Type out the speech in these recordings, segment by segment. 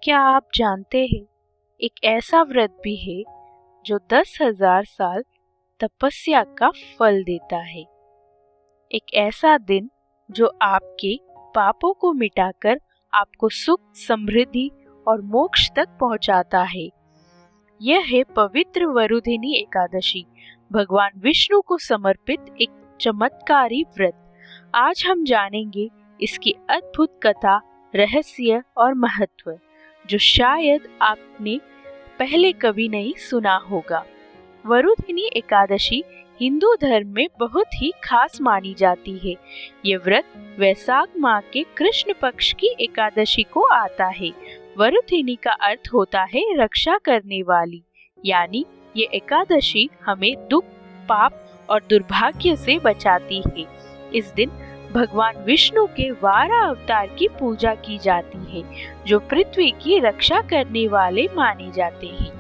क्या आप जानते हैं, एक ऐसा व्रत भी है जो 10,000 साल तपस्या का फल देता है। एक ऐसा दिन जो आपके पापों को मिटाकर आपको सुख, समृद्धि और मोक्ष तक पहुंचाता है। यह है पवित्र वरुधिनी एकादशी, भगवान विष्णु को समर्पित एक चमत्कारी व्रत। आज हम जानेंगे इसकी अद्भुत कथा, रहस्य और महत्व, जो शायद आपने पहले कभी नहीं सुना होगा। वरुधिनी एकादशी हिंदू धर्म में बहुत ही खास मानी जाती है। ये व्रत वैशाख माह के कृष्ण पक्ष की एकादशी को आता है। वरुधिनी का अर्थ होता है रक्षा करने वाली, यानी ये एकादशी हमें दुख, पाप और दुर्भाग्य से बचाती है। इस दिन भगवान विष्णु के 12 अवतार की पूजा की जाती है, जो पृथ्वी की रक्षा करने वाले माने जाते हैं।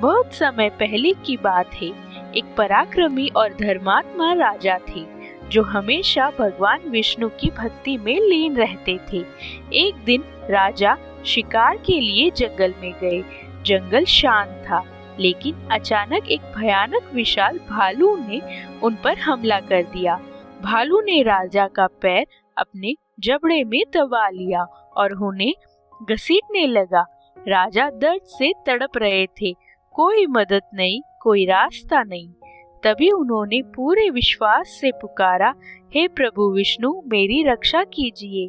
बहुत समय पहले की बात है, एक पराक्रमी और धर्मात्मा राजा थे, जो हमेशा भगवान विष्णु की भक्ति में लीन रहते थे। एक दिन राजा शिकार के लिए जंगल में गए। जंगल शांत था, लेकिन अचानक एक भयानक विशाल भालू ने उन पर हमला कर दिया। भालू ने राजा का पैर अपने जबड़े में दबा लिया और उन्हें घसीटने लगा। राजा दर्द से तड़प रहे थे, कोई मदद नहीं, कोई रास्ता नहीं। तभी उन्होंने पूरे विश्वास से पुकारा, हे प्रभु विष्णु, मेरी रक्षा कीजिए।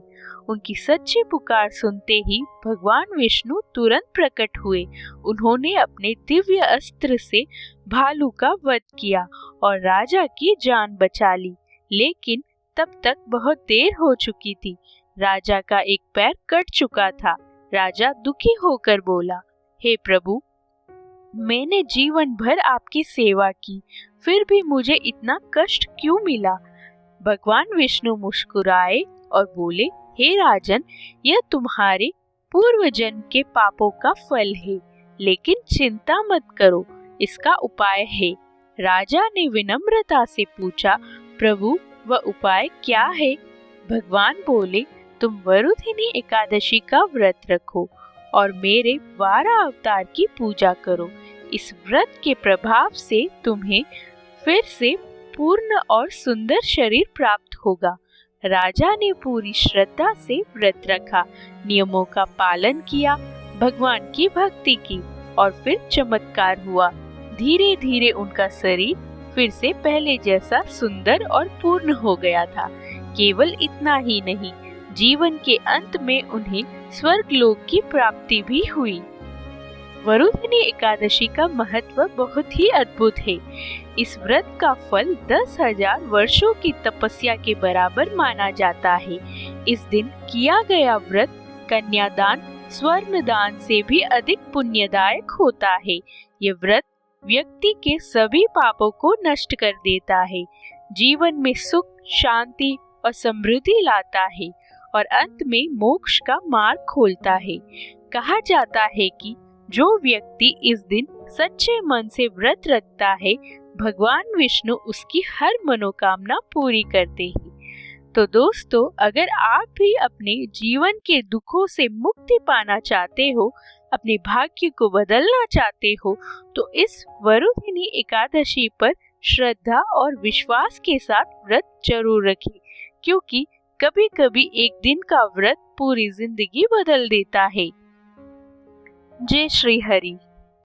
उनकी सच्ची पुकार सुनते ही भगवान विष्णु तुरंत प्रकट हुए। उन्होंने अपने दिव्य अस्त्र से भालू का वध किया और राजा की जान बचा ली। लेकिन तब तक बहुत देर हो चुकी थी। राजा का एक पैर कट चुका था। राजा दुखी होकर बोला, हे प्रभु, मैंने जीवन भर आपकी सेवा की, फिर भी मुझे इतना कष्ट क्यों मिला? भगवान विष्णु मुस्कुराए और बोले, हे राजन, यह तुम्हारे पूर्व जन्म के पापों का फल है, लेकिन चिंता मत करो, इसका उपाय है। राजा ने विनम्रता से पूछा, प्रभु, वह उपाय क्या है? भगवान बोले, तुम वरुधिनी एकादशी का व्रत रखो और मेरे 12 अवतार की पूजा करो। इस व्रत के प्रभाव से तुम्हें फिर से पूर्ण और सुंदर शरीर प्राप्त होगा। राजा ने पूरी श्रद्धा से व्रत रखा, नियमों का पालन किया, भगवान की भक्ति की और फिर चमत्कार हुआ। धीरे धीरे उनका शरीर फिर से पहले जैसा सुंदर और पूर्ण हो गया था। केवल इतना ही नहीं, जीवन के अंत में उन्हें स्वर्ग लोक की प्राप्ति भी हुई। वरुधिनी एकादशी का महत्व बहुत ही अद्भुत है। इस व्रत का फल 10,000 वर्षों की तपस्या के बराबर माना जाता है। इस दिन किया गया व्रत कन्यादान, स्वर्ण दान से भी अधिक पुण्यदायक होता है। ये व्रत व्यक्ति के सभी पापों को नष्ट कर देता है, जीवन में सुख, शांति और समृद्धि लाता है और अंत में मोक्ष का मार्ग खोलता है। कहा जाता है कि जो व्यक्ति इस दिन सच्चे मन से व्रत रखता है, भगवान विष्णु उसकी हर मनोकामना पूरी करते हैं। तो दोस्तों, अगर आप भी अपने जीवन के दुखों से मुक्ति पाना चाहते हो, अपने भाग्य को बदलना चाहते हो, तो इस वरुधिनी एकादशी पर श्रद्धा और विश्वास के साथ व्रत जरूर रखें, क्योंकि कभी कभी एक दिन का व्रत पूरी जिंदगी बदल देता है। जय श्री हरि।